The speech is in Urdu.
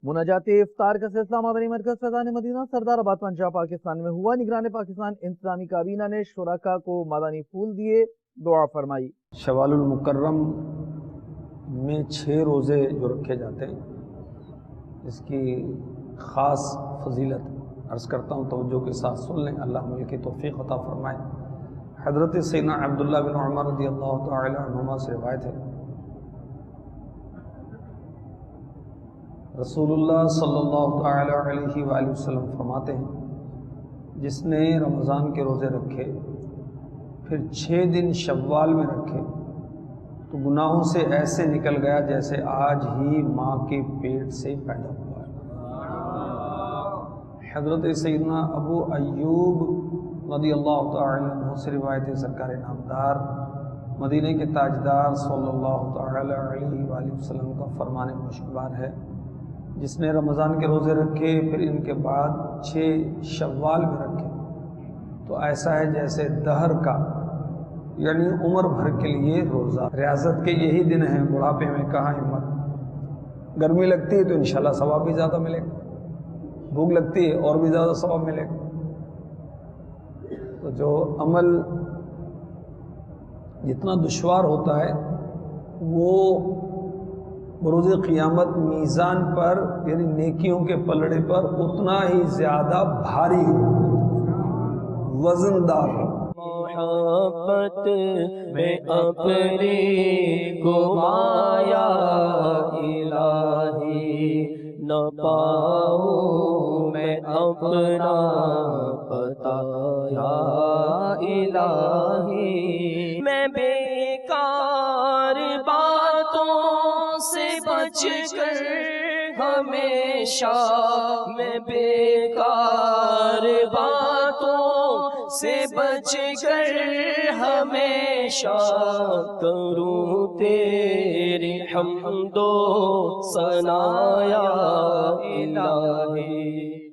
مناجات افطار کا سلسلہ مدنی مرکز فیضان مدینہ سردار آباد پنجاب پاکستان میں ہوا۔ نگران پاکستان انتظامی کابینہ نے شرکاء کو مدنی پھول دیے، دعا فرمائی۔ شوال المکرم میں 6 روزے جو رکھے جاتے ہیں، اس کی خاص فضیلت عرض کرتا ہوں، توجہ کے ساتھ سن لیں، اللہ عمل کی توفیق عطا فرمائے۔ حضرت سیدنا عبداللہ بن عمر رضی اللہ تعالی عنہما سے روایت ہے، رسول اللہ صلی اللہ تعالی علیہ وآلہ وسلم فرماتے ہیں، جس نے رمضان کے روزے رکھے پھر 6 دن شوال میں رکھے تو گناہوں سے ایسے نکل گیا جیسے آج ہی ماں کے پیٹ سے پیدا ہوا ہے۔ حضرت سیدنا ابو ایوب رضی اللہ تعالی عنہ سے روایت ہے، سرکار نامدار مدینہ کے تاجدار صلی اللہ تعالی علیہ وآلہ وسلم کا فرمان مشکبار ہے، جس نے رمضان کے روزے رکھے پھر ان کے بعد 6 شوال میں رکھے تو ایسا ہے جیسے دہر کا، یعنی عمر بھر کے لیے روزہ۔ ریاضت کے یہی دن ہیں، بڑھاپے میں کہاں ہمت، گرمی لگتی ہے تو انشاءاللہ ثواب بھی زیادہ ملے گا، بھوک لگتی ہے اور بھی زیادہ ثواب ملے گا۔ تو جو عمل جتنا دشوار ہوتا ہے وہ بروز قیامت میزان پر، یعنی نیکیوں کے پلڑے پر اتنا ہی زیادہ بھاری ہو، وزن دار ہو۔ محبت میں اپنی گمایا الہی، نہ پاؤں میں اپنا پتا یا الہی، میں بیکار باتوں سے بچ کر ہمیشہ، میں بیکار باتوں سے بچ کر ہمیشہ کروں تیری حمد و ثنا یا الہی۔